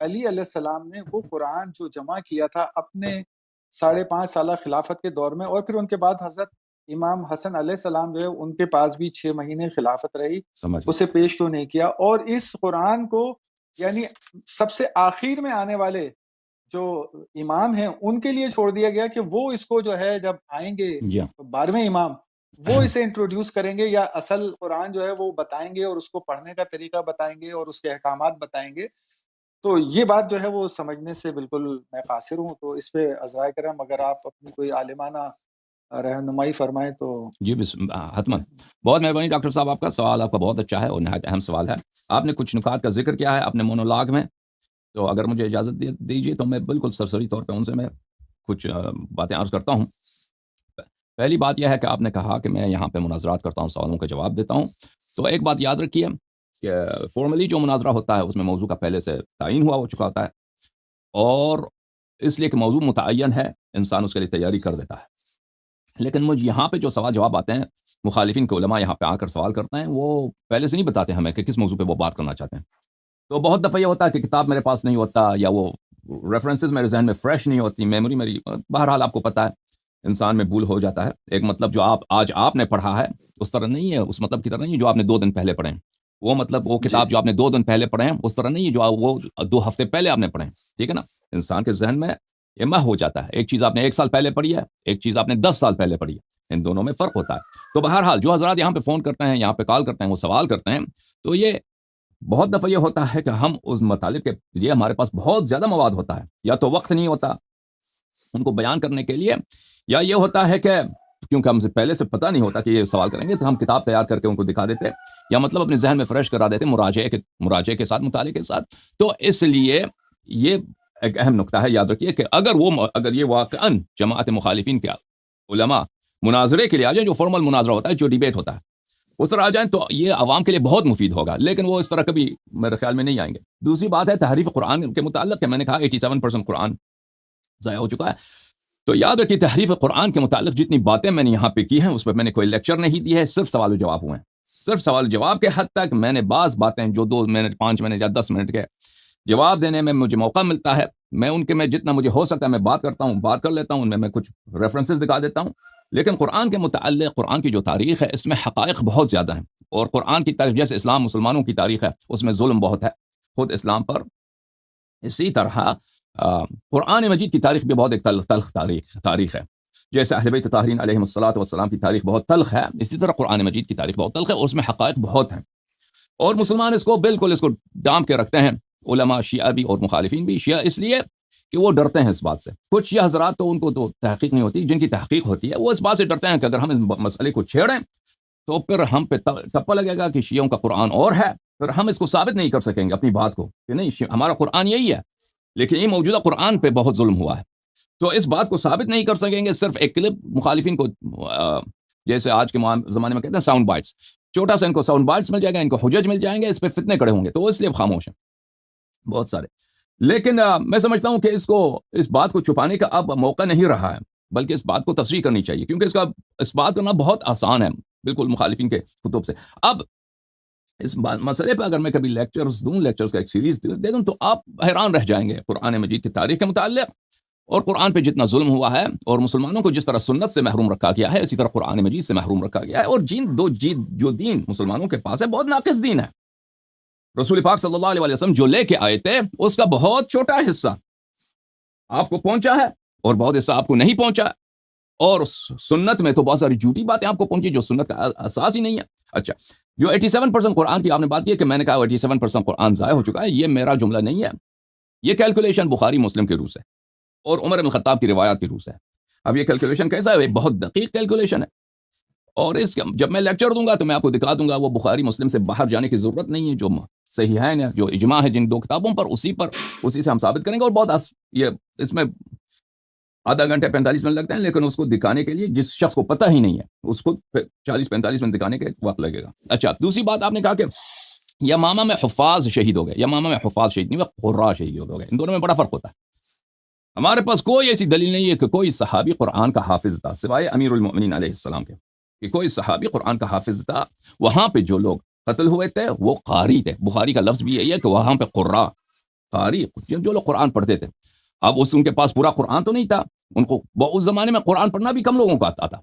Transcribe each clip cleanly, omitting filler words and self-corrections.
حضرت علی علیہ السلام نے وہ قرآن جو جمع کیا تھا اپنے 5.5 سالہ خلافت کے دور میں، اور پھر ان کے بعد حضرت امام حسن علیہ السلام جو ہے ان کے پاس بھی 6 مہینے خلافت رہی، اسے پیش کیوں نہیں کیا؟ اور اس قرآن کو یعنی سب سے آخر میں آنے والے جو امام ہیں ان کے لیے چھوڑ دیا گیا کہ وہ اس کو جو ہے جب آئیں گے 12ویں امام وہ اسے انٹروڈیوس کریں گے، یا اصل قرآن جو ہے وہ بتائیں گے اور اس کو پڑھنے کا طریقہ بتائیں گے اور اس کے احکامات بتائیں گے۔ تو یہ بات جو ہے وہ سمجھنے سے بالکل میں قاصر ہوں، تو اس پہ عذرائے کرم اگر آپ اپنی کوئی عالمانہ رہنمائی فرمائیں تو۔ جی حتماً، بہت مہربانی ڈاکٹر صاحب، آپ کا سوال آپ کا بہت اچھا ہے اور نہایت اہم سوال ہے۔ آپ نے کچھ نکات کا ذکر کیا ہے اپنے مونولاگ میں، تو اگر مجھے اجازت دیجیے تو میں بالکل سرسری طور پہ ان سے میں کچھ باتیں عرض کرتا ہوں۔ پہلی بات یہ ہے کہ آپ نے کہا کہ میں یہاں پہ مناظرات کرتا ہوں، سوالوں کا جواب دیتا ہوں، تو ایک بات یاد رکھیے کہ فارملی جو مناظرہ ہوتا ہے اس میں موضوع کا پہلے سے تعین ہو چکا ہوتا ہے، اور اس لیے کہ موضوع متعین ہے انسان اس کے لیے تیاری کر دیتا ہے۔ لیکن مجھے یہاں پہ جو سوال جواب آتے ہیں، مخالفین کے علماء یہاں پہ آ کر سوال کرتے ہیں، وہ پہلے سے نہیں بتاتے ہمیں کہ کس موضوع پہ وہ بات کرنا چاہتے ہیں۔ تو بہت دفعہ یہ ہوتا ہے کہ کتاب میرے پاس نہیں ہوتا، یا وہ ریفرنسز میرے ذہن میں فریش نہیں ہوتی، میموری میری، بہرحال آپ کو پتہ ہے انسان میں بھول ہو جاتا ہے۔ ایک مطلب جو آج آپ نے پڑھا ہے اس طرح نہیں ہے، اس مطلب کی طرح نہیں ہے جو آپ نے 2 دن پہلے پڑھے ہیں۔ وہ مطلب وہ کتاب جو آپ نے 2 دن پہلے پڑھے ہیں اس طرح نہیں ہے جو وہ 2 ہفتے پہلے آپ نے پڑھے ہیں، ٹھیک ہے نا؟ انسان کے ذہن میں یہ مہ ہو جاتا ہے، ایک چیز آپ نے 1 سال پہلے پڑھی ہے، ایک چیز آپ نے 10 سال پہلے پڑھی ہے، ان دونوں میں فرق ہوتا ہے۔ تو بہرحال جو حضرات یہاں پہ فون کرتے ہیں، یہاں پہ کال کرتے ہیں، وہ سوال کرتے ہیں، تو یہ بہت دفعہ یہ ہوتا ہے کہ ہم اس مطالب کے لیے ہمارے پاس بہت زیادہ مواد ہوتا ہے، یا تو وقت نہیں ہوتا ان کو بیان کرنے کے لیے، یا یہ ہوتا ہے کہ کیونکہ ہم سے پہلے سے پتہ نہیں ہوتا کہ یہ سوال کریں گے، تو ہم کتاب تیار کر کے ان کو دکھا دیتے، یا مطلب اپنے ذہن میں فریش کرا دیتے مراجعے کے ساتھ، مطالعے کے ساتھ۔ تو اس لیے یہ ایک اہم نقطہ ہے، یاد رکھیے کہ اگر یہ واقعاً جماعت مخالفین کے علماء مناظرے کے لیے آ جائیں، جو فارمل مناظرہ ہوتا ہے، جو ڈیبیٹ ہوتا ہے، اس طرح آ جائیں تو یہ عوام کے لیے بہت مفید ہوگا، لیکن وہ اس طرح کبھی میرے خیال میں نہیں آئیں گے۔ دوسری بات ہے تحریف قرآن کے متعلق، کہ میں نے کہا 87% قرآن ضائع ہو چکا ہے، تو یاد رکھیے تحریف قرآن کے متعلق جتنی باتیں میں نے یہاں پہ کی ہیں اس پہ میں نے کوئی لیکچر نہیں دی ہے، صرف سوال و جواب ہوئے ہیں۔ صرف سوال و جواب کے حد تک میں نے بعض باتیں جو 2 منٹ 5 منٹ یا 10 منٹ کے جواب دینے میں مجھے موقع ملتا ہے، میں ان کے میں جتنا مجھے ہو سکتا ہے میں بات کرتا ہوں، بات کر لیتا ہوں، ان میں کچھ ریفرنسز دکھا دیتا ہوں۔ لیکن قرآن کے متعلق قرآن کی جو تاریخ ہے اس میں حقائق بہت زیادہ ہیں، اور قرآن کی تاریخ جیسے اسلام مسلمانوں کی تاریخ ہے اس میں ظلم بہت ہے خود اسلام پر، اسی طرح قرآن مجید کی تاریخ بھی بہت ایک تلخ تاریخ ہے۔ جیسے اہل بیت طاہرین علیہم الصلاۃ والسلام کی تاریخ بہت تلخ ہے، اسی طرح قرآن مجید کی تاریخ بہت تلخ ہے، اور اس میں حقائق بہت ہیں، اور مسلمان اس کو بالکل ڈانپ کے رکھتے ہیں، علماء شیعہ بھی اور مخالفین بھی۔ شیعہ اس لیے کہ وہ ڈرتے ہیں اس بات سے، کچھ شیعہ حضرات تو ان کو تو تحقیق نہیں ہوتی، جن کی تحقیق ہوتی ہے وہ اس بات سے ڈرتے ہیں کہ اگر ہم اس مسئلے کو چھیڑیں تو پھر ہم پہ ٹپا لگے گا کہ شیعوں کا قرآن اور ہے، پھر ہم اس کو ثابت نہیں کر سکیں گے اپنی بات کو کہ نہیں ہمارا قرآن یہی ہے، لیکن یہ موجودہ قرآن پہ بہت ظلم ہوا ہے، تو اس بات کو ثابت نہیں کر سکیں گے۔ صرف ایک کلپ مخالفین کو جیسے آج کے زمانے میں کہتے ہیں ساؤنڈ بائٹس، چھوٹا سا ان کو ساؤنڈ بائٹس مل جائے گا، ان کو حجج مل جائیں گے، اس پہ فتنے کھڑے ہوں گے، تو اس لیے خاموش ہیں بہت سارے۔ لیکن میں سمجھتا ہوں کہ اس بات کو چھپانے کا اب موقع نہیں رہا ہے، بلکہ اس بات کو تصریح کرنی چاہیے، کیونکہ اس بات کرنا بہت آسان ہے بالکل مخالفین کے کتب سے۔ اب اس مسئلے پہ اگر میں کبھی لیکچرز کا ایک سیریز دے دوں تو آپ حیران رہ جائیں گے قرآن مجید کی تاریخ کے متعلق، اور قرآن پہ جتنا ظلم ہوا ہے، اور مسلمانوں کو جس طرح سنت سے محروم رکھا گیا ہے، اسی طرح قرآن مجید سے محروم رکھا گیا ہے، اور جو دین مسلمانوں کے پاس ہے بہت ناقص دین ہے۔ رسول پاک صلی اللہ علیہ وسلم جو لے کے آئے تھے اس کا بہت چھوٹا حصہ آپ کو پہنچا ہے، اور بہت حصہ آپ کو نہیں پہنچا، اور سنت میں تو بہت ساری جھوٹی باتیں آپ کو پہنچی جو سنت کا اساس ہی نہیں ہے۔ اچھا، جو 87% قرآن کی آپ نے بات کی ہے کہ میں نے کہا 87% قرآن ضائع ہو چکا ہے، یہ میرا جملہ نہیں ہے، یہ کیلکولیشن بخاری مسلم کے روح سے اور عمر بن الخطاب کی روایات کی روح سے ہے۔ اب یہ کیلکولیشن کیسا ہے؟ بہت دقیق کیلکولیشن ہے، اور جب میں لیکچر دوں گا تو میں آپ کو دکھا دوں گا وہ بخاری مسلم سے باہر جانے کی ضرورت نہیں ہے، جو صحیحین ہے، جو اجماع ہے جن 2 کتابوں پر، اسی سے ہم ثابت کریں گے، اور بہت اس میں آدھا گھنٹے 45 منٹ لگتے ہیں، لیکن اس کو دکھانے کے لیے جس شخص کو پتہ ہی نہیں ہے اس کو 40-45 منٹ دکھانے کے وقت لگے گا۔ اچھا، دوسری بات آپ نے کہا کہ یمامہ میں حفاظ شہید ہو گئے، یمامہ میں حفاظ شہید نہیں ہوئے، قراء شہید ہو گئے، ان دونوں میں بڑا فرق ہوتا ہے۔ ہمارے پاس کوئی ایسی دلیل نہیں ہے کہ کوئی صحابی قرآن کا حافظ تھا سوائے امیر المؤمنین علیہ السلام کے، کہ کوئی صحابی قرآن کا حافظ تھا۔ وہاں پہ جو لوگ قتل ہوئے تھے وہ قاری تھے، بخاری کا لفظ بھی یہی ہے کہ وہاں پہ قراء قاری جو لوگ قرآن پڑھتے تھے، اب ان کے پاس پورا قرآن تو نہیں تھا، ان کو اس زمانے میں قرآن پڑھنا بھی کم لوگوں کو آتا تھا،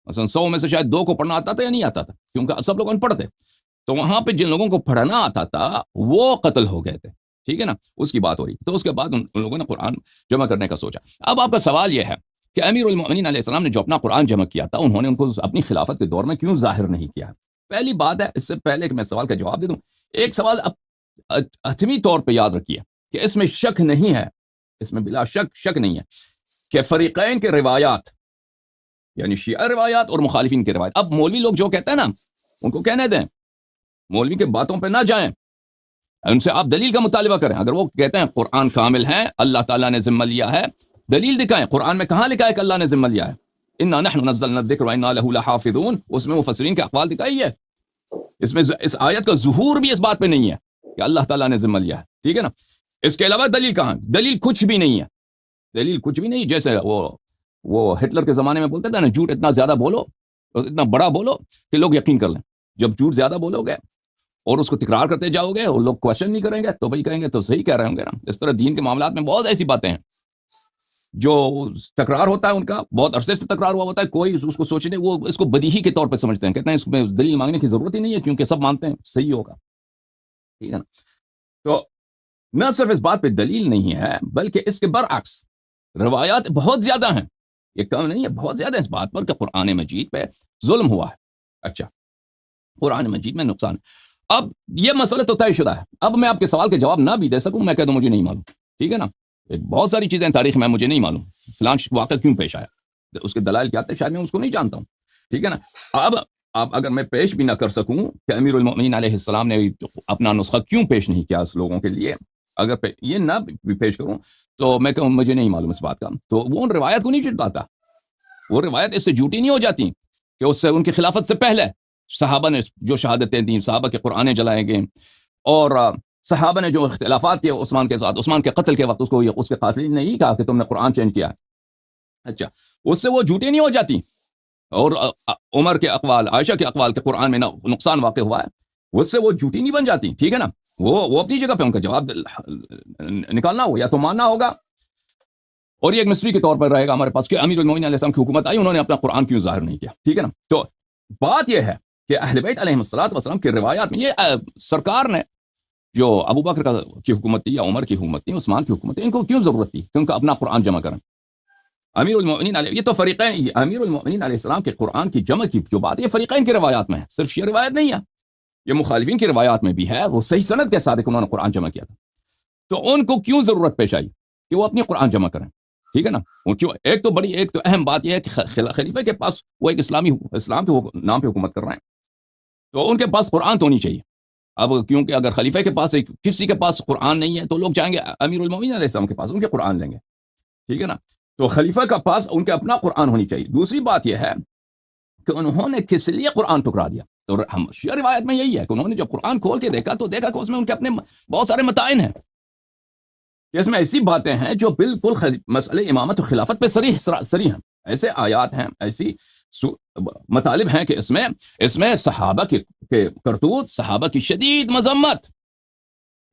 مثلا 100 میں سے شاید 2 کو پڑھنا آتا تھا یا نہیں آتا تھا، کیونکہ سب لوگ ان پڑھ تھے، تو وہاں پہ جن لوگوں کو پڑھنا آتا تھا وہ قتل ہو گئے تھے، ٹھیک ہے نا، اس کی بات ہو رہی، تو اس کے بعد ان لوگوں نے قرآن جمع کرنے کا سوچا۔ اب آپ کا سوال یہ ہے کہ امیر المؤمنین علیہ السلام نے جو اپنا قرآن جمع کیا تھا، انہوں نے ان کو اپنی خلافت کے دور میں کیوں ظاہر نہیں کیا؟ پہلی بات ہے، اس سے پہلے کہ میں سوال کا جواب دے دوں، ایک سوال حتمی طور پہ یاد رکھیے کہ اس میں شک نہیں ہے، اس میں بلا شک نہیں ہے کہ فریقین کے روایات، یعنی شیعہ روایات اور مخالفین کے روایات، اب مولوی لوگ جو کہتے ہیں نا، ان کو کہنے دیں، مولوی کے باتوں پہ نہ جائیں، ان سے آپ دلیل کا مطالبہ کریں۔ اگر وہ کہتے ہیں قرآن کامل ہے، اللہ تعالیٰ نے ذمہ لیا ہے، دلیل دکھائیں، قرآن میں کہاں لکھا ہے کہ اللہ نے ذمہ لیا ہے؟ انا نحن نزلنا الذکر وانا لہ لحافظون، اس میں مفسرین کے اقوال دکھائی ہے، اس میں اس آیت کا ظہور بھی اس بات پہ نہیں ہے کہ اللہ تعالیٰ نے ذمہ لیا ہے، ٹھیک ہے نا۔ اس کے علاوہ دلیل کہاں؟ دلیل کچھ بھی نہیں ہے، دلیل کچھ بھی نہیں، جیسے وہ ہٹلر کے زمانے میں بولتے تھے نا، جھوٹ اتنا زیادہ بولو، اتنا بڑا بولو کہ لوگ یقین کر لیں۔ جب جھوٹ زیادہ بولو گے اور اس کو تکرار کرتے جاؤ گے اور لوگ کوشچن نہیں کریں گے تو بھائی کہیں گے تو صحیح کہہ رہے ہوں گے نا۔ اس طرح دین کے معاملات میں بہت ایسی باتیں ہیں جو تکرار ہوتا ہے، ان کا بہت عرصے سے تکرار ہوا ہوتا ہے، کوئی اس کو سوچنے، وہ اس کو بدیہی کے طور پہ سمجھتے ہیں، کہتے ہیں اس میں دلیل مانگنے کی ضرورت ہی نہیں ہے کیونکہ سب مانتے ہیں صحیح ہوگا، ٹھیک ہے نا۔ تو نہ صرف اس بات پہ دلیل نہیں ہے بلکہ اس کے برعکس روایات بہت زیادہ ہیں، یہ کم نہیں ہے، بہت زیادہ اس بات پر کہ قرآن مجید پہ ظلم ہوا ہے۔ اچھا، قرآن مجید میں نقصان، اب یہ مسئلہ تو طے شدہ ہے، اب میں آپ کے سوال کے جواب نہ بھی دے سکوں، میں کہہ دوں مجھے نہیں معلوم، ٹھیک ہے نا، بہت ساری چیزیں تاریخ میں مجھے نہیں معلوم، فلان واقعہ کیوں پیش آیا، اس کے دلائل کیا تھے شاید میں اس کو نہیں جانتا ہوں، ٹھیک ہے نا۔ اب اگر میں پیش بھی نہ کر سکوں کہ امیر المؤمنین علیہ السلام نے اپنا نسخہ کیوں پیش نہیں کیا اس لوگوں کے لیے، اگر یہ نہ بھی پیش کروں تو میں کہوں مجھے نہیں معلوم اس بات کا، تو وہ ان روایت کو نہیں جھٹلاتا، وہ روایت اس سے جھوٹی نہیں ہو جاتی کہ اس سے ان کی خلافت سے پہلے صحابہ نے جو شہادتیں دیں، صحابہ کے قرآن جلائے گئے، اور صحابہ نے جو اختلافات کیے عثمان کے ساتھ، عثمان کے قتل کے وقت اس کے قاتلین نے نہیں کہا کہ تم نے قرآن چینج کیا ہے، اچھا، اس سے وہ جھوٹی نہیں ہو جاتی، اور عمر کے اقوال، عائشہ کے اقوال کے قرآن میں نقصان واقع ہوا ہے، اس سے وہ جھوٹی نہیں بن جاتی، ٹھیک ہے نا، وہ اپنی جگہ پہ ان کا جواب نکالنا ہو یا تو ماننا ہوگا، اور یہ ایک مسٹری کے طور پر رہے گا ہمارے پاس کہ امیر المؤمنین علیہ السلام کی حکومت آئی، انہوں نے اپنا قرآن کیوں ظاہر نہیں کیا، ٹھیک ہے نا۔ تو بات یہ ہے کہ اہل بیت علیہ السلام کی روایات میں یہ سرکار نے جو ابو بکر کی حکومت تھی یا عمر کی حکومت تھی، عثمان کی حکومت تھی، ان کو کیوں ضرورت تھی کہ ان کا اپنا قرآن جمع کریں؟ امیر المؤمنین علیہ، یہ تو فریقین، امیر المؤمنین علیہ السلام کے قرآن کی جمع کی جو بات ہے یہ فریقین کی روایات میں ہے، صرف یہ روایت نہیں ہے، یہ مخالفین کی روایات میں بھی ہے، وہ صحیح سند کے ساتھ انہوں نے قرآن جمع کیا تھا، تو ان کو کیوں ضرورت پیش آئی کہ وہ اپنی قرآن جمع کریں، ٹھیک ہے نا۔ ایک تو اہم بات یہ ہے کہ خلیفہ کے پاس وہ ایک اسلام کے نام پہ حکومت کر رہے ہیں، تو ان کے پاس قرآن تو ہونی چاہیے۔ اب کیونکہ اگر خلیفہ کے پاس کسی کے پاس قرآن نہیں ہے تو لوگ جائیں گے امیر المؤمنین علیہ السلام کے پاس، ان کے قرآن لیں گے، ٹھیک ہے نا۔ تو خلیفہ کا پاس ان کے اپنا قرآن ہونی چاہیے۔ دوسری بات یہ ہے کہ انہوں نے کس لیے قرآن ٹکرا دیا، تو ہم شیعہ روایت میں یہی ہے کہ انہوں نے جب قرآن کھول کے دیکھا تو دیکھا کہ اس میں ان کے اپنے بہت سارے متائن ہیں، اس میں ایسی باتیں ہیں جو بالکل مسئلہ امامت و خلافت پہ صریح ہیں، ایسے آیات ہیں، ایسی مطالب ہیں کہ اس میں صحابہ کے کرتوت، صحابہ کی شدید مذمت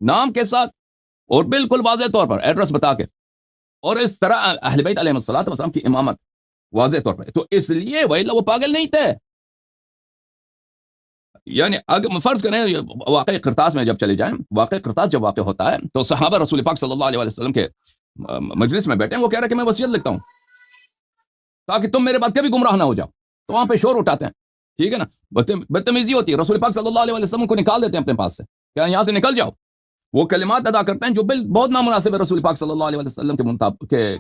نام کے ساتھ اور بالکل واضح طور پر ایڈریس بتا کے، اور اس طرح اہل بیت علیہ السلام کی امامت واضح طور پر، تو اس لیے وہ پاگل نہیں تھے۔ یعنی اگر فرض کریں واقع قرطاس میں جب چلے جائیں، واقع قرطاس جب واقع ہوتا ہے تو صحابہ رسول پاک صلی اللہ علیہ وسلم کے مجلس میں بیٹھے ہیں، وہ کہہ رہے ہیں کہ میں وصیت لکھتا ہوں تاکہ تم میرے بعد کبھی گمراہ نہ ہو جاؤ، تو وہاں پہ شور اٹھاتے ہیں، ٹھیک ہے نا، بدتمیزی ہوتی ہے، رسول پاک صلی اللہ علیہ وسلم کو نکال دیتے ہیں اپنے پاس سے، کہ یہاں سے نکل جاؤ، وہ کلمات ادا کرتے ہیں جو بہت نامناسب ہے رسول پاک صلی اللہ علیہ وسلم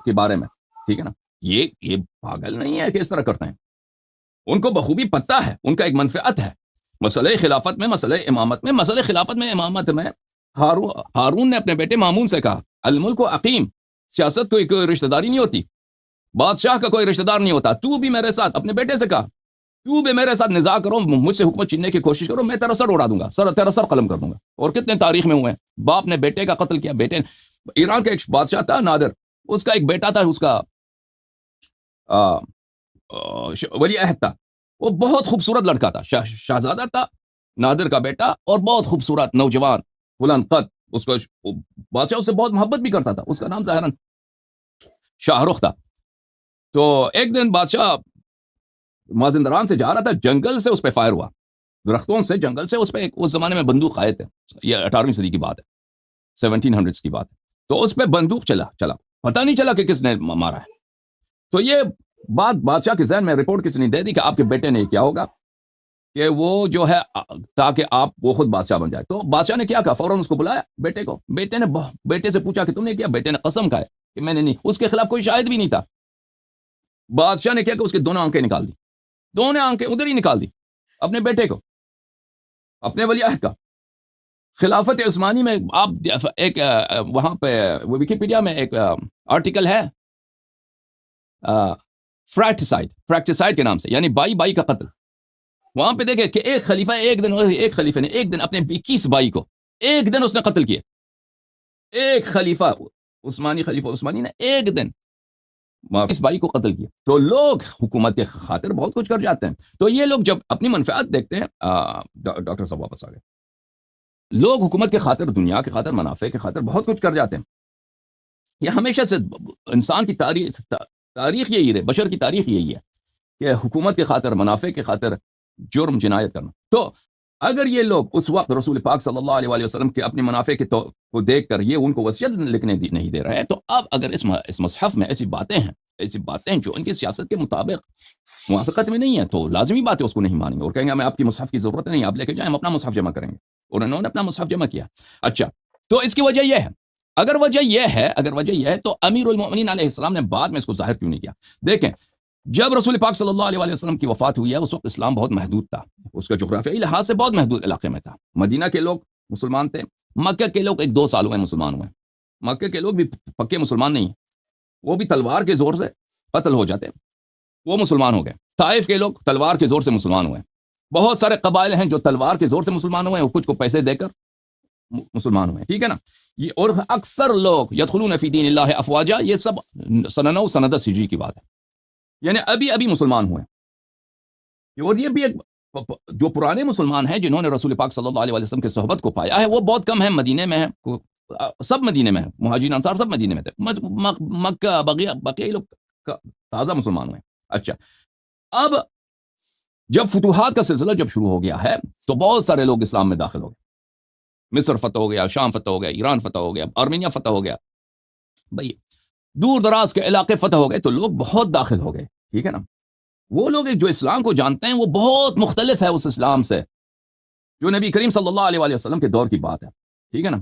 کے بارے میں، ٹھیک ہے نا۔ یہ پاگل نہیں ہے کہ اس طرح کرتے ہیں، ان کو بخوبی پتہ ہے، ان کا ایک منفعت ہے مسئلہ خلافت میں، مسئلہ امامت میں، مسئلہ خلافت میں، امامت میں۔ ہارون نے اپنے بیٹے مامون سے کہا الملک عقیم، سیاست کوئی رشتہ داری نہیں ہوتی، بادشاہ کا کوئی رشتہ دار نہیں ہوتا، تو بھی میرے ساتھ، اپنے بیٹے سے کہا تو بھی میرے ساتھ نزاع کرو، مجھ سے حکومت چھیننے کی کوشش کرو، میں تیرا سر اڑا دوں گا، تیرا سر قلم کر دوں گا۔ اور کتنے تاریخ میں ہوئے ہیں، باپ نے بیٹے کا قتل کیا، بیٹے ایران کا ایک بادشاہ تھا نادر، اس کا ایک بیٹا تھا، اس کا ولی عہد تھا، وہ بہت خوبصورت لڑکا تھا، شہزادہ تھا، نادر کا بیٹا، اور بہت خوبصورت نوجوان بلند قد، اس کو بادشاہ اس سے بہت محبت بھی کرتا تھا، اس کا نام ظاہراً شاہ رخ تھا. تو ایک دن بادشاہ مازندران سے جا رہا تھا، جنگل سے اس پہ فائر ہوا، درختوں سے، جنگل سے اس پہ اس زمانے میں بندوق آئے تھے، یہ 18ویں صدی کی بات ہے، 1700 کی بات ہے. تو اس پہ بندوق چلا پتہ نہیں چلا کہ کس نے مارا ہے. تو یہ بات بادشاہ کے ذہن میں رپورٹ کس نے دے دی کہ آپ کے بیٹے نے کیا ہوگا کہ وہ جو ہے تاکہ آپ وہ خود بادشاہ بن جائے. تو بادشاہ نے کیا کہا، فوراً اس کو بلایا بیٹے کو. بیٹے سے پوچھا کہ تم نے کیا؟ بیٹے نے قسم کھائے کہ میں نے نہیں. اس کے خلاف کوئی شاہد بھی نہیں تھا. بادشاہ نے کیا کہ اس کے دونوں آنکھیں نکال دی، دونوں آنکھیں ادھر ہی نکال دی اپنے بیٹے کو، اپنے ولی عہد کا. خلافت عثمانی میں آپ ایک وہاں پہ ویکیپیڈیا میں ایک آرٹیکل ہے فریکٹسائڈ کے نام سے، یعنی بائی کا قتل. وہاں پہ دیکھیں کہ ایک خلیفہ نے ایک دن اپنے 21 بائی کو ایک دن اس نے قتل کیے. ایک خلیفہ عثمانی نے ایک دن 22 بائی کو قتل کیا. تو لوگ حکومت کے خاطر بہت کچھ کر جاتے ہیں. تو یہ لوگ جب اپنی منفعت دیکھتے ہیں، ڈاکٹر صاحب واپس آ گئے، لوگ حکومت کے خاطر، دنیا کے خاطر، منافع کے خاطر بہت کچھ کر جاتے ہیں. یہ ہمیشہ سے انسان کی تاریخ یہی رہے، بشر کی تاریخ یہی ہے کہ حکومت کے خاطر، منافع کے خاطر جرم جنایت کرنا. تو اگر یہ لوگ اس وقت رسول پاک صلی اللہ علیہ وسلم کے اپنی منافع کو دیکھ کر یہ ان کو وصیت لکھنے نہیں دے رہے ہیں، تو اب اگر اس مصحف میں ایسی باتیں جو ان کی سیاست کے مطابق موافقت میں نہیں ہے، تو لازمی بات ہے اس کو نہیں مانیں گے اور کہیں گے ہمیں آپ کی مصحف کی ضرورت نہیں، آپ لے کے جائیں، ہم اپنا مصحف جمع کریں گے. اور انہوں نے اپنا مصحف جمع کیا. اچھا، تو اس کی وجہ یہ ہے، اگر وجہ یہ ہے تو امیر المؤمنین علیہ السلام نے بعد میں اس کو ظاہر کیوں نہیں کیا؟ دیکھیں، جب رسول پاک صلی اللہ علیہ وسلم کی وفات ہوئی ہے، اس وقت اسلام بہت محدود تھا، اس کا جغرافیائی لحاظ سے بہت محدود علاقے میں تھا. مدینہ کے لوگ مسلمان تھے، مکہ کے لوگ 1-2 سال ہوئے مسلمان ہوئے. مکہ کے لوگ بھی پکے مسلمان نہیں ہیں، وہ بھی تلوار کے زور سے قتل ہو جاتے، وہ مسلمان ہو گئے. طائف کے لوگ تلوار کے زور سے مسلمان ہوئے. بہت سارے قبائل ہیں جو تلوار کے زور سے مسلمان ہوئے اور کچھ کو پیسے دے کر مسلمان ہوئے. ٹھیک ہے نا؟ یہ اور اکثر لوگ یدخلون فی دین اللہ افواجا، یہ سب سنہ 9 سنہ 10 ہجری کی بات ہے، یعنی ابھی مسلمان ہوئے. اور یہ بھی ایک جو پرانے مسلمان ہیں جنہوں نے رسول پاک صلی اللہ علیہ وسلم کے صحبت کو پایا ہے، وہ بہت کم ہیں. مدینے میں ہیں، سب مدینے میں ہیں، مہاجرین انصار سب مدینے میں تھے. مکہ بقیہ لوگ تازہ مسلمان ہوئے. اچھا، اب جب فتوحات کا سلسلہ جب شروع ہو گیا ہے تو بہت سارے لوگ اسلام میں داخل ہو گئے. مصر فتح ہو گیا، شام فتح ہو گیا، ایران فتح ہو گیا، آرمینیا فتح ہو گیا، بھئی دور دراز کے علاقے فتح ہو گئے، تو لوگ بہت داخل ہو گئے. ٹھیک ہے نا؟ وہ لوگ جو اسلام کو جانتے ہیں وہ بہت مختلف ہے اس اسلام سے جو نبی کریم صلی اللہ علیہ وسلم کے دور کی بات ہے. ٹھیک ہے نا؟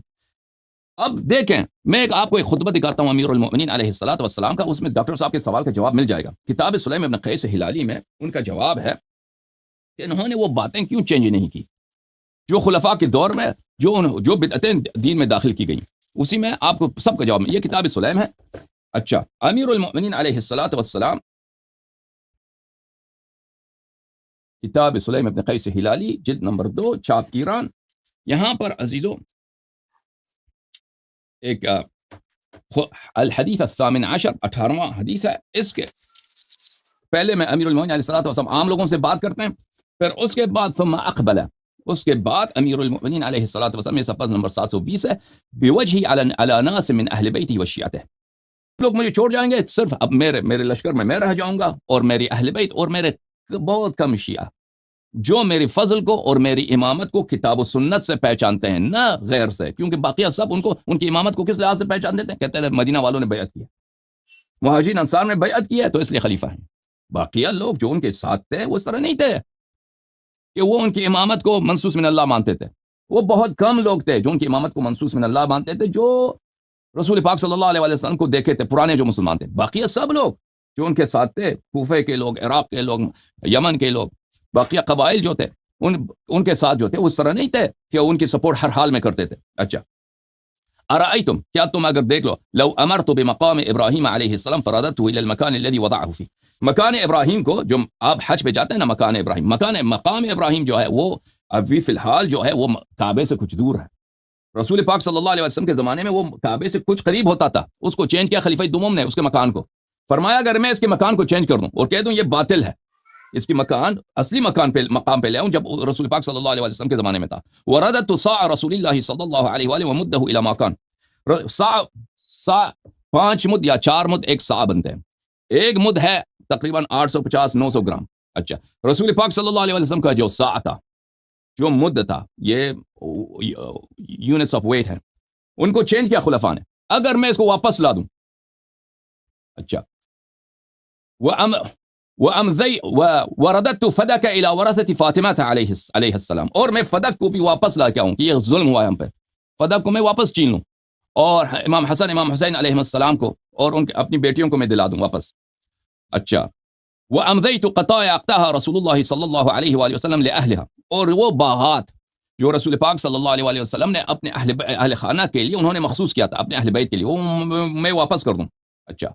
اب دیکھیں، میں آپ کو ایک خطبہ دکھاتا ہوں امیر المؤمنین علیہ السلام کا، اس میں ڈاکٹر صاحب کے سوال کا جواب مل جائے گا. کتاب سلیم ابن قیس ہلالی میں ان کا جواب ہے کہ انہوں نے وہ باتیں کیوں چینج نہیں کی جو خلفاء کے دور میں جو بدعتیں دین میں داخل کی گئیں. اسی میں آپ کو سب کا جواب میں، یہ کتاب سلیم ہے. اچھا، امیر المؤمنین علیہ السلام، کتاب سلیم ابن قیس ہلالی، جلد نمبر 2، چھاپ ایران. یہاں پر عزیزو ایک الحدیث الثامن عشر، 18واں حدیث ہے. اس کے پہلے میں امیر المؤمنین علیہ السلام عام لوگوں سے بات کرتے ہیں، پھر اس کے بعد ثم اقبل، اس کے بعد امیر المؤمنین علیہ السلام، یہ صفحہ نمبر 720 ہے، بوجہی علی ناس من اہل بیتی وشیعتہ. لوگ مجھے چھوڑ جائیں گے، صرف اب میرے لشکر میں میں رہ جاؤں گا، اور میری اہل بیت اور میرے بہت کم شیعہ جو میری فضل کو اور میری امامت کو کتاب و سنت سے پہچانتے ہیں، نہ غیر سے. کیونکہ باقیہ سب ان کی امامت کو کس لحاظ سے پہچان دیتے ہیں؟ کہتے ہیں مدینہ والوں نے بیعت کیا، مہاجرین انصار نے بیعت کیا ہے تو اس لیے خلیفہ ہیں. باقیہ لوگ جو ان کے ساتھ تھے وہ اس طرح نہیں تھے کہ وہ ان کی امامت کو منصوص من اللہ مانتے تھے. وہ بہت کم لوگ تھے جو ان کی امامت کو منصوص من اللہ مانتے تھے، جو رسول پاک صلی اللہ علیہ وسلم کو دیکھے تھے، پرانے جو مسلمان تھے. باقیہ سب لوگ جو ان کے ساتھ تھے، کوفے کے لوگ، عراق کے لوگ، یمن کے لوگ، باقیہ قبائل جو تھے ان کے ساتھ جو تھے وہ اس طرح نہیں تھے کہ ان کی سپورٹ ہر حال میں کرتے تھے. اچھا، ارائیتم، کیا تم اگر دیکھ لو، لو امرت بمقام ابراہیم علیہ السلام فرددته الى المكان الذي وضعه فيه. مکان ابراہیم کو، جو آپ حج پہ جاتے ہیں نا، مقام ابراہیم جو ہے وہ ابھی فی الحال جو ہے وہ کعبے سے کچھ دور ہے. رسول پاک صلی اللہ علیہ وسلم کے زمانے میں وہ کعبے سے کچھ قریب ہوتا تھا، اس کو چینج کیا خلیفہ دوم نے، اس کے مکان کو. فرمایا اگر میں اس کے مکان کو چینج کر دوں اور کہہ دوں یہ باطل ہے، اس کی اصلی مقام پہ لے آؤں جب رسول پاک صلی اللہ علیہ وسلم کے زمانے میں تھا. وردت صاع رسول اللہ صلی اللہ علیہ وآلہ ومدہ الی ما کان. صاع 5 مد یا 4 مد ایک صاع بنتے ہیں. ایک مد ہے تقریباً 850-900 گرام. اچھا رسول پاک صلی اللہ علیہ وسلم کا جو صاع تھا، جو مد تھا، یہ یونٹس آف ویٹ ہے. ان کو چینج کیا خلفاء نے. اگر میں اس کو واپس لا دوں، اچھا ورددت فدک الى ورثت فاطمہ علیہ السلام، اور میں فدک کو بھی واپس لا کے آؤں کہ یہ ظلم ہوا ہے ہم پہ، فدک کو میں واپس چھین لوں اور امام حسن امام حسین علیہ السلام کو اور ان اپنی بیٹیوں کو میں دلا دوں واپس. اچھا وامضیت قطاع اقطاها رسول اللہ صلی اللہ علیہ وآلہ وسلم لاہلها، اور وہ باغات جو رسول پاک صلی اللہ علیہ وآلہ وسلم نے اپنے اہل خانہ کے لیے انہوں نے مخصوص کیا تھا، اپنے اہل بیت کے لیے، وہ میں واپس کر دوں. اچھا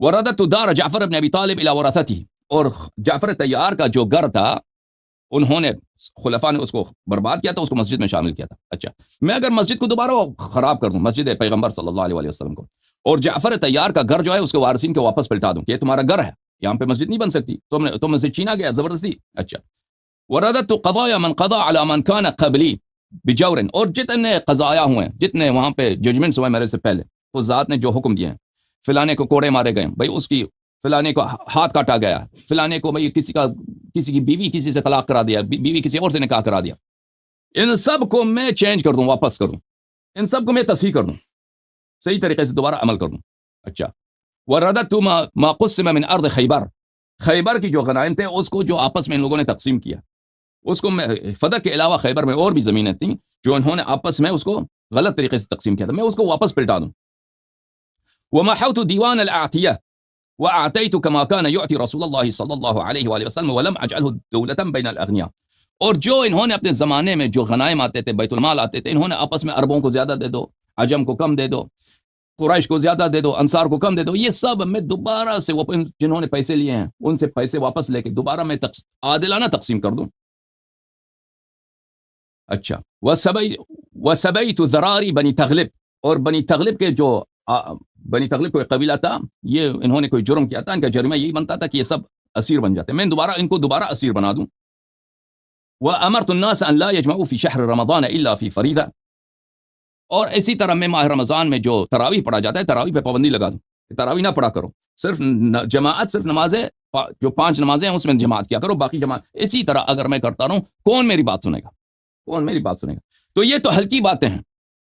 وردت دار جعفر بن ابی طالب الى ورثته، اور جعفر طیار کا جو گھر تھا انہوں نے خلفاء نے اس کو برباد کیا تھا، اس کو مسجد میں شامل کیا تھا. اچھا میں اگر مسجد کو دوبارہ خراب کر دوں، مسجد پیغمبر صلی اللہ علیہ وسلم کو، اور جعفر طیار کا گھر جو ہے اس کے وارثین کو واپس پلٹا دوں کہ یہ تمہارا گھر ہے، یہاں پہ مسجد نہیں بن سکتی، تم سے چھینا گیا زبردستی. اچھا وردت قضایا من قضا علی من کان قبلی بجور، اور جتنے قضایا ہوئے ہیں، جتنے وہاں پہ ججمنٹس ہوئے میرے سے پہلے، اس ذات نے جو حکم دیے ہیں، فلانے کو کوڑے مارے گئے، بھائی اس کی فلانے کو ہاتھ کاٹا گیا، فلانے کو بھائی کسی کی بیوی کسی سے طلاق کرا دیا، بیوی کسی اور سے نکاح کرا دیا، ان سب کو میں چینج کر دوں، واپس کر دوں، ان سب کو میں تصحیح کر دوں، صحیح طریقے سے دوبارہ عمل کر دوں. اچھا ورددت ما قسم من ارض خیبر، خیبر کی جو غنائم تھے اس کو جو آپس میں ان لوگوں نے تقسیم کیا، اس کو میں فدق کے علاوہ خیبر میں اور بھی زمینیں تھیں جو انہوں نے آپس میں اس کو غلط طریقے سے تقسیم کیا تھا، میں اس کو واپس پلٹا دوں. ومحوت دیوان الاعطیہ واعطیت كما كان يعطي رسول اللہ صلی اللہ علیہ وآلہ وسلم ولم اجعله دولة بین الاغنیاء، اور جو انہوں نے اپنے زمانے میں جو غنائم آتے تھے، بیت المال آتے تھے، انہوں نے آپس میں عربوں کو زیادہ دے دو، عجم کو کم دے دو، قریش کو زیادہ دے دو، انصار کو کم دے دو، یہ سب میں دوبارہ سے جنہوں نے پیسے لیے ہیں ان سے پیسے واپس لے کے دوبارہ میں عادلانہ تقسیم کر دوں. اچھا وسبیت ذراری بنی تغلب، اور بنی تغلب کے جو بنی تغلب کوئی قبیلہ تھا، یہ انہوں نے کوئی جرم کیا تھا، ان کا جرمہ یہی بنتا تھا کہ یہ سب اسیر بن جاتے، میں ان کو دوبارہ اسیر بنا دوں. وامرت الناس ان لا يجمعوا في شهر رمضان الا في فریضہ، اور اسی طرح میں ماہ رمضان میں جو تراویح پڑھا جاتا ہے تراویح پہ پابندی لگا دوں کہ تراویح نہ پڑھا کرو، صرف جماعت، صرف نمازیں جو 5 نمازیں ہیں اس میں جماعت کیا کرو، باقی جماعت. اسی طرح اگر میں کرتا رہوں کون میری بات سنے گا، کون میری بات سنے گا. تو یہ تو ہلکی باتیں ہیں،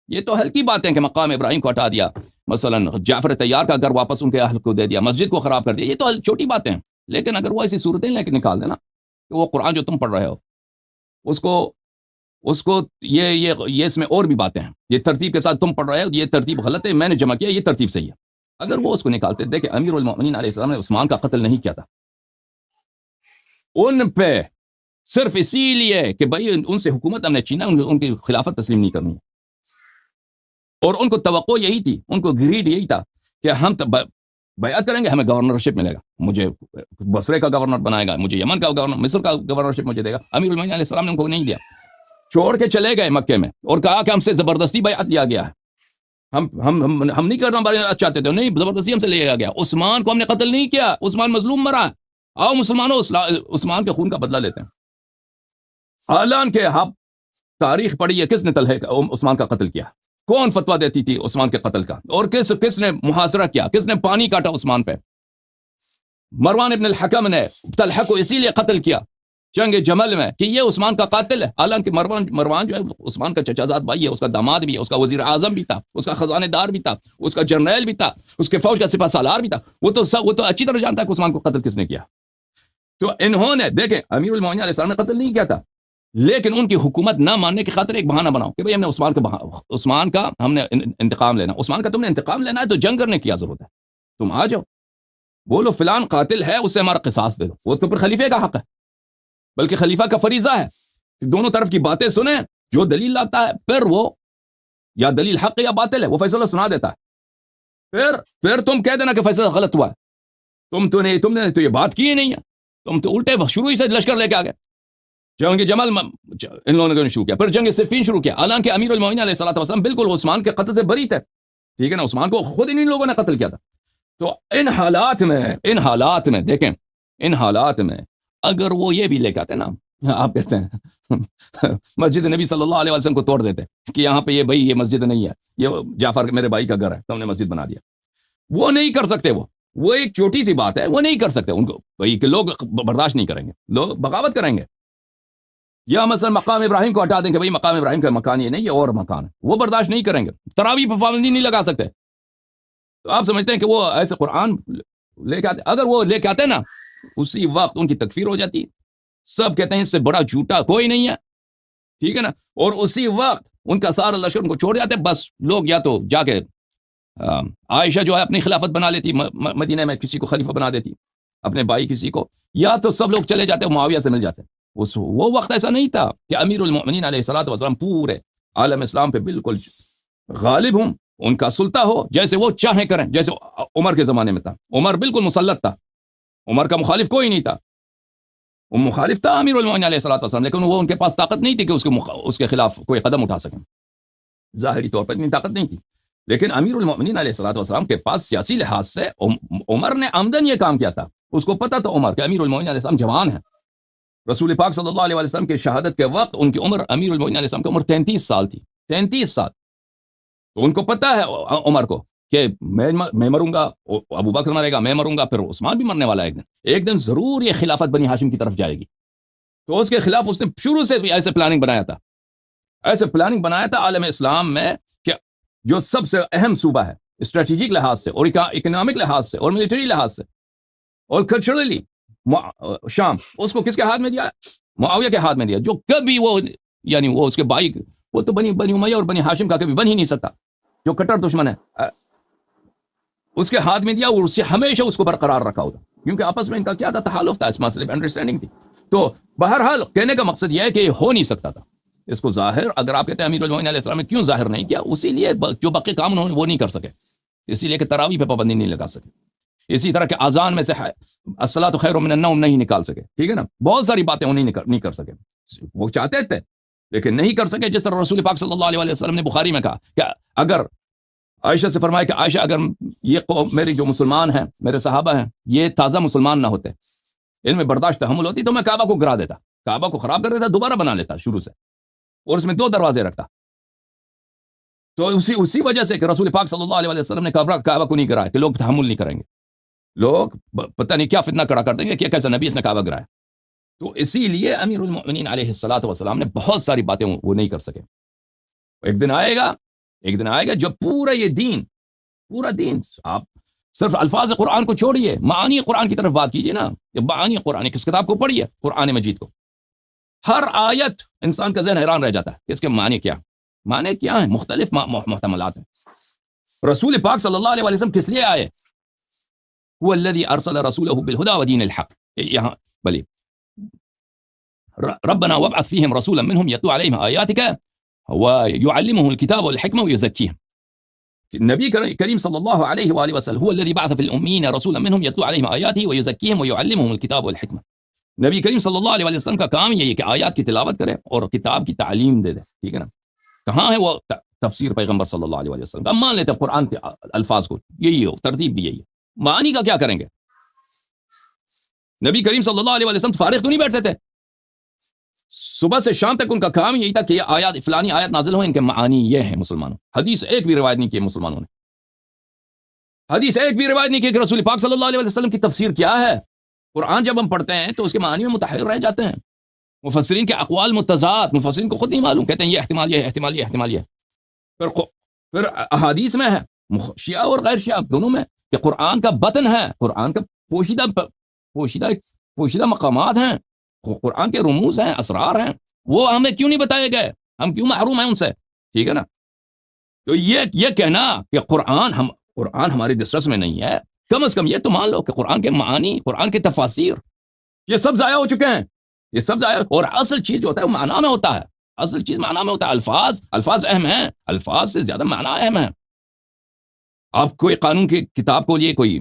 یہ تو ہلکی باتیں کہ مقام ابراہیم کو ہٹا دیا، مثلا جعفر طیار کا گھر واپس ان کے اہل کو دے دیا، مسجد کو خراب کر دیا، یہ تو چھوٹی باتیں ہیں. لیکن اگر وہ ایسی صورتیں لے کے نکال دینا کہ وہ قرآن جو تم پڑھ رہے ہو اس کو یہ اس میں اور بھی باتیں ہیں، یہ ترتیب کے ساتھ تم پڑھ رہے ہو، یہ ترتیب غلط ہے، میں نے جمع کیا، یہ ترتیب صحیح ہے. اگر وہ اس کو نکالتے، دیکھیں امیر المؤمنین علیہ السلام نے عثمان کا قتل نہیں کیا تھا، ان پہ صرف اسی لیے کہ بھائی ان سے حکومت ہم نے چھینا، ان کی خلافت تسلیم نہیں کرنی ہے، اور ان کو توقع یہی تھی، ان کو گریڈ یہی تھا کہ ہم بیعت کریں گے، ہمیں گورنرشپ ملے گا، مجھے بصرے کا گورنر بنائے گا، مجھے یمن کا گورنر، مصر کا گورنرشپ مجھے دے گا. امیر المؤمنین علیہ السلام نے ان کو نہیں دیا، چھوڑ کے چلے گئے مکے میں اور کہا کہ ہم سے زبردستی بیعت لیا گیا ہے، ہم نہیں کرنا چاہتے تھے، نہیں زبردستی ہم سے لیا گیا. عثمان کو ہم نے قتل نہیں کیا، عثمان مظلوم مرا، آؤ مسلمانوں عثمان کے خون کا بدلہ لیتے ہیں. حالانکہ آپ تاریخ پڑھی ہے، کس نے عثمان کا قتل کیا، کون فتویٰ دیتی تھی عثمان کے قتل کا، اور کس نے محاصرہ کیا، کس نے پانی کاٹا عثمان پہ. مروان ابن الحکم نے طلحہ کو اسی لیے قتل کیا جنگ جمل میں کہ یہ عثمان کا قاتل ہے، حالانکہ مروان جو ہے عثمان کا چچا زاد بھائی ہے، اس کا داماد بھی ہے، اس کا وزیر اعظم بھی تھا، اس کا خزانہ دار بھی تھا، اس کا جرنیل بھی تھا، اس کے فوج کا سپہ سالار بھی تھا، وہ تو اچھی طرح جانتا ہے کہ عثمان کو قتل کس نے کیا. تو انہوں نے دیکھیں امیر المؤمنین علیہ السلام نے قتل نہیں کیا تھا، لیکن ان کی حکومت نہ ماننے کی خاطر ایک بہانہ بناؤ کہ بھئی ہم نے عثمان کا ہم نے انتقام لینا. عثمان کا تم نے انتقام لینا ہے تو جنگ کرنے کی کیا ضرورت ہے، تم آ جاؤ بولو فلان قاتل ہے، اس سے ہمارا قصاص دے دو. وہ تو پھر خلیفے کا حق ہے، بلکہ خلیفہ کا فریضہ ہے کہ دونوں طرف کی باتیں سنیں، جو دلیل لاتا ہے پھر وہ یا دلیل حق یا باطل ہے وہ فیصلہ سنا دیتا ہے، پھر تم کہہ دینا کہ فیصلہ غلط ہوا ہے، تم نے تو یہ بات کی ہی نہیں ہے، تم تو الٹے شروع ہی سے لشکر لے کے آ گئے. جنگ جمل ان لوگوں نے شروع کیا، پھر جنگ صفین شروع کیا، حالانکہ امیر المؤمنین علیہ الصلوۃ والسلام بالکل عثمان کے قتل سے بری تھے، ٹھیک ہے نا، عثمان کو خود انہی لوگوں نے قتل کیا تھا. تو ان حالات میں دیکھیں، ان حالات میں اگر وہ یہ بھی لے کے آتے نا، آپ کہتے ہیں مسجد نبی صلی اللہ علیہ وسلم کو توڑ دیتے کہ یہاں پہ یہ بھائی یہ مسجد نہیں ہے، یہ جعفر میرے بھائی کا گھر ہے، تو ہم نے مسجد بنا دیا. وہ نہیں کر سکتے، وہ ایک چھوٹی سی بات ہے، وہ نہیں کر سکتے. ان کو بھائی کہ لوگ برداشت نہیں کریں گے، لوگ بغاوت کریں گے. یا مثلا مقام ابراہیم کو ہٹا دیں کہ بھائی مقام ابراہیم کا مکان یہ نہیں، یہ اور مکان ہے، وہ برداشت نہیں کریں گے. تراویح پہ پابندی نہیں لگا سکتے. تو آپ سمجھتے ہیں کہ وہ ایسے قرآن لے کے آتے؟ اگر وہ لے کے آتے نا، اسی وقت ان کی تکفیر ہو جاتی. سب کہتے ہیں اس سے بڑا جھوٹا کوئی نہیں ہے، ٹھیک ہے نا. اور اسی وقت ان کا سارا لشکر ان کو چھوڑ جاتے. بس لوگ یا تو جا کے عائشہ جو ہے اپنی خلافت بنا لیتی، مدینہ میں کسی کو خلیفہ بنا دیتی، اپنے بھائی کسی کو، یا تو سب لوگ چلے جاتے معاویہ سے مل جاتے. وہ وقت ایسا نہیں تھا کہ امیر المؤمنین علیہ الصلوۃ والسلام پورے عالم اسلام پہ بالکل غالب ہوں، ان کا سلطہ ہو، جیسے وہ چاہیں کریں. جیسے عمر کے زمانے میں تھا، عمر بالکل مسلط تھا، عمر کا مخالف کوئی نہیں تھا. وہ مخالف تھا امیر المؤمنین علیہ الصلوۃ والسلام، لیکن وہ ان کے پاس طاقت نہیں تھی کہ اس کے خلاف کوئی قدم اٹھا سکیں. ظاہری طور پر اتنی طاقت نہیں تھی. لیکن امیر المؤمنین علیہ الصلوۃ والسلام کے پاس سیاسی لحاظ سے عمر نے عمدن یہ کام کیا تھا. اس کو پتہ تھا عمر کہ امیر المؤمنین علیہ السلام جوان ہیں. رسول پاک صلی اللہ علیہ وسلم کے شہادت کے وقت ان کی عمر، امیر المؤمنین علیہ السلام کی عمر 33 سال تھی. 33 سال. تو ان کو پتہ ہے عمر کو کہ میں مروں گا، ابو بکر مرے گا، میں مروں گا، پھر عثمان بھی مرنے والا ہے. ایک دن ضرور یہ خلافت بنی ہاشم کی طرف جائے گی. تو اس کے خلاف اس نے شروع سے بھی ایسے پلاننگ بنایا تھا عالم اسلام میں کہ جو سب سے اہم صوبہ ہے اسٹریٹجک لحاظ سے اور اکنامک لحاظ سے اور ملٹری لحاظ سے اور کلچرلی، شام، اس کو کس کے ہاتھ میں دیا؟ معاویہ کے ہاتھ میں دیا، جو کبھی وہ یعنی وہ اس کے بھائی، وہ تو بنی امیہ اور بنی ہاشم کا کبھی بن ہی نہیں سکتا، جو کٹر دشمن ہے، اس کے ہاتھ میں دیا اور اس سے ہمیشہ اس کو برقرار رکھا ہوتا، کیونکہ آپس میں ان کا کیا تھا؟ تحالف تھا، اس مسئلے میں انڈرسٹینڈنگ تھی. تو بہرحال کہنے کا مقصد یہ ہے کہ یہ ہو نہیں سکتا تھا. اس کو ظاہر، اگر آپ کہتے ہیں امیر المؤمنین علیہ السلام نے کیوں ظاہر نہیں کیا، اسی لیے جو باقی کام انہوں نے وہ نہیں کر سکے، اسی لیے کہ تراویح پہ پابندی نہیں لگا سکے، اسی طرح کہ اذان میں سے الصلاۃ خیر من النوم نہیں نکال سکے، ٹھیک ہے نا. بہت ساری باتیں وہ نہیں کر سکے. وہ چاہتے تھے لیکن نہیں کر سکے. جس طرح رسول پاک صلی اللہ علیہ وسلم نے بخاری میں کہا کہ اگر عائشہ سے فرمایا کہ عائشہ، اگر یہ قوم میری جو مسلمان ہیں، میرے صحابہ ہیں، یہ تازہ مسلمان نہ ہوتے، ان میں برداشت تحمل ہوتی، تو میں کعبہ کو گرا دیتا، کعبہ کو خراب کر دیتا، دوبارہ بنا لیتا شروع سے، اور اس میں 2 دروازے رکھتا. تو اسی وجہ سے کہ رسول پاک صلی اللہ علیہ وسلم نے کعبہ کو نہیں گرایا کہ لوگ تحمل نہیں کریں گے، لوگ پتہ نہیں کیا فتنہ کڑا کر دیں گے کہ کیسا نبی اس نے کعبہ گرایا. تو اسی لیے امیر المؤمنین علیہ الصلوۃ والسلام نے بہت ساری باتیں وہ نہیں کر سکے. ایک دن آئے گا جب پورا دین آپ صرف الفاظ قرآن کو چھوڑیے، معانی قرآن کی طرف بات کیجئے نا. معانی قرآن، کس کتاب کو پڑھیے؟ قرآن مجید کو. ہر آیت انسان کا ذہن حیران رہ جاتا ہے، اس کے معنی کیا ہیں؟ مختلف محتملات ہیں. رسول پاک صلی اللہ علیہ وسلم کس لیے آئے؟ هو الذي ارسل رسوله بالهدى ودين الحق. یہاں بلی ربنا وابعث فيهم رسولا منهم يتلو عليهم آياتك ويعلمهم الكتاب والحكمة ويزكيهم. نبی کریم صلی اللہ علیہ وآلہ وسلم هو الذي بعث في الأمين رسولا منهم يتلو عليهم آياته ويزكيهم ويعلمهم الكتاب والحكمة. نبی کریم صلی اللہ علیہ وسلم کا کام یہی ہے کہ آیات کی تلاوت کرے اور کتاب کی تعلیم دے دے، ٹھیک ہے نا. کہاں ہے وہ تفسیر پیغمبر صلی اللہ علیہ وسلم کا؟ مان لیتے ہیں قرآن کے الفاظ کو، یہی ہو ترتیب بھی یہی ہے. معانی کا کیا کریں گے؟ نبی کریم صلی اللہ علیہ وسلم فارغ تو نہیں بیٹھتے تھے، صبح سے شام تک ان کا کام یہی تھا کہ یہ آیات، فلانی آیات نازل ہوئے، ان کے معانی یہ ہیں. مسلمانوں، حدیث ایک بھی روایت نہیں کی مسلمانوں نے، حدیث ایک بھی روایت نہیں کی کہ رسول پاک صلی اللہ علیہ وسلم کی تفسیر کیا ہے. قرآن جب ہم پڑھتے ہیں تو اس کے معنی میں متحیر رہ جاتے ہیں. مفسرین کے اقوال متضاد، مفسرین کو خود نہیں معلوم، کہتے ہیں یہ احتمال، یہ احتمال، یہ احتمال، یہ پھر احادیث میں ہے، شیعہ اور غیر شیعہ دونوں میں، کہ قرآن کا بطن ہے، قرآن کا پوشیدہ مقامات ہیں، قرآن کے رموز ہیں، اسرار ہیں، وہ ہمیں کیوں نہیں بتائے گئے؟ ہم کیوں محروم ہیں ان سے؟ ٹھیک ہے نا. تو یہ کہنا کہ قرآن ہماری دسترس میں نہیں ہے، کم از کم یہ تو مان لو کہ قرآن کے معانی، قرآن کے تفاسیر، یہ سب ضائع ہو چکے ہیں، یہ سب ضائع. اور اصل چیز جو ہوتا ہے وہ معنی میں ہوتا ہے، اصل چیز معنی میں ہوتا ہے. الفاظ اہم ہیں، الفاظ سے زیادہ معنی اہم ہے. آپ کوئی قانون کی کتاب کو لیے، کوئی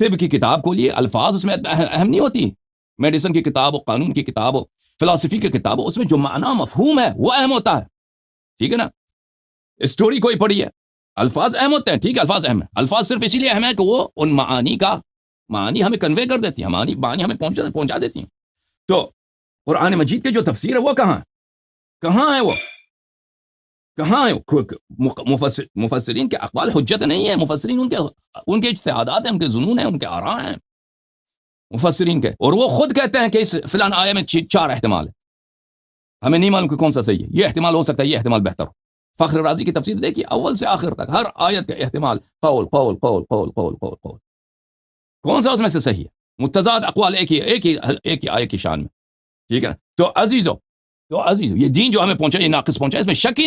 طب کی کتاب کو لیے، الفاظ اس میں اہم نہیں ہوتی. میڈیسن کی کتاب ہو، قانون کی کتاب ہو، فلسفی کی کتاب ہو، اس میں جو معنی مفہوم ہے وہ اہم ہوتا ہے، ٹھیک ہے نا. اسٹوری کوئی پڑھی ہے، الفاظ اہم ہوتے ہیں، ٹھیک ہے، الفاظ اہم ہیں. الفاظ صرف اسی لیے اہم ہے کہ وہ ان معانی ہمیں کنوے کر دیتی ہیں، معانی ہمیں پہنچا دیتی ہیں. تو قرآن مجید کے جو تفسیر ہے وہ کہاں ہے وہ مفسرین کے اقوال حجت نہیں ہے. مفسرین ان کے اجتہادات ہیں، ان کے ظنون ہیں، ان کے آراء ہیں مفسرین کے، اور وہ خود کہتے ہیں کہ اس فلان آیہ میں 4 احتمال ہے، ہمیں نہیں معلوم کہ کون سا صحیح ہے، یہ احتمال ہو سکتا ہے، یہ احتمال بہتر ہو. فخر رازی کی تفسیر دیکھیے، اول سے آخر تک ہر آیت کا احتمال قول قول قول قول قول قول قول، کون سا اس میں سے صحیح ہے؟ متضاد اقوال ایک ہی آیت کی شان میں. ٹھیک ہے نا؟ تو عزیزو یہ دین جو ہمیں پہنچا، یہ ناقص پہنچا، اس میں شک ہی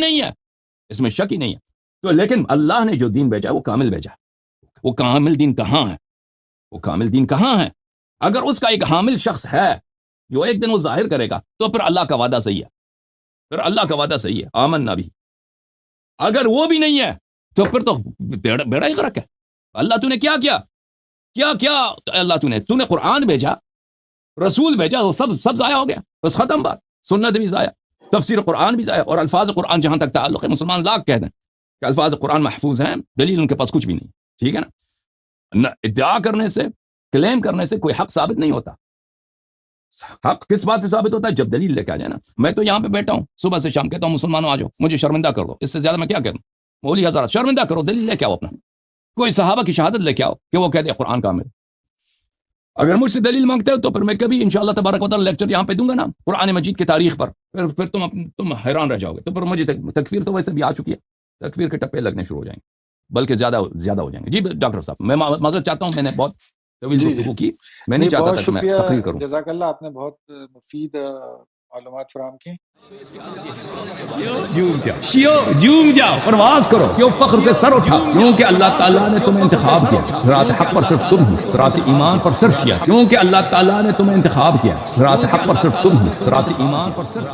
نہیں ہے. تو لیکن اللہ نے جو دین بھیجا ہے وہ کامل بھیجا ہے. وہ کامل دین کہاں ہے؟ اگر اس کا ایک حامل شخص ہے جو ایک دن وہ ظاہر کرے گا تو پھر اللہ کا وعدہ صحیح ہے. آمنا بھی. اگر وہ بھی نہیں ہے تو پھر تو بیڑا ہی غرق ہے. اللہ تو نے کیا اللہ تو نے قرآن بھیجا، رسول بھیجا، وہ سب ضائع ہو گیا، بس ختم بات. سنت بھی ضائع، تفسیر قرآن بھی ضائع، اور الفاظ قرآن جہاں تک تعلق ہے، مسلمان لاکھ کہہ دیں کہ الفاظ قرآن محفوظ ہیں، دلیل ان کے پاس کچھ بھی نہیں. ٹھیک ہے نا؟ ادعا کرنے سے، کلیم کرنے سے کوئی حق ثابت نہیں ہوتا. حق کس بات سے ثابت ہوتا ہے؟ جب دلیل لے کے آ جائے نا. میں تو یہاں پہ بیٹھا ہوں، صبح سے شام کہتا ہوں مسلمانوں آ جاؤ، مجھے شرمندہ کر دو، اس سے زیادہ میں کیا کروں؟ مولوی حضرات شرمندہ کرو، دلیل لے کے آؤ، اپنا کوئی صحابہ کی شہادت لے کے آؤ کہ وہ کہتے ہیں قرآن کامل. اگر مجھ سے دلیل مانگتے ہو تو پھر میں کبھی انشاءاللہ تبارک و تعالی لیکچر یہاں پہ دوں گا نا قرآن مجید کی تاریخ پر، پھر تم حیران رہ جاؤ گے. تو پھر مجھے تکفیر تو ویسے بھی آ چکی ہے، تکفیر کے ٹپے لگنے شروع ہو جائیں گے، بلکہ زیادہ ہو جائیں گے. جی ڈاکٹر صاحب، میں معذرت چاہتا ہوں، میں نے بہت طویل گفتگو کی، میں نہیں چاہتا تھا کہ میں تقریر کروں. جزاک اللہ، آپ نے بہت مفید معلومات فراہم کی. جھوم جاؤ، پرواز کرو، کیوں فخر سے سر اٹھا، کیونکہ اللہ تعالیٰ نے تمہیں انتخاب کیا. صراط حق پر صرف تم ہو، صراط ایمان پر صرف کیا، کیونکہ اللہ تعالیٰ نے تمہیں انتخاب کیا. صراط حق پر صرف تم ہو، صراط ایمان پر صرف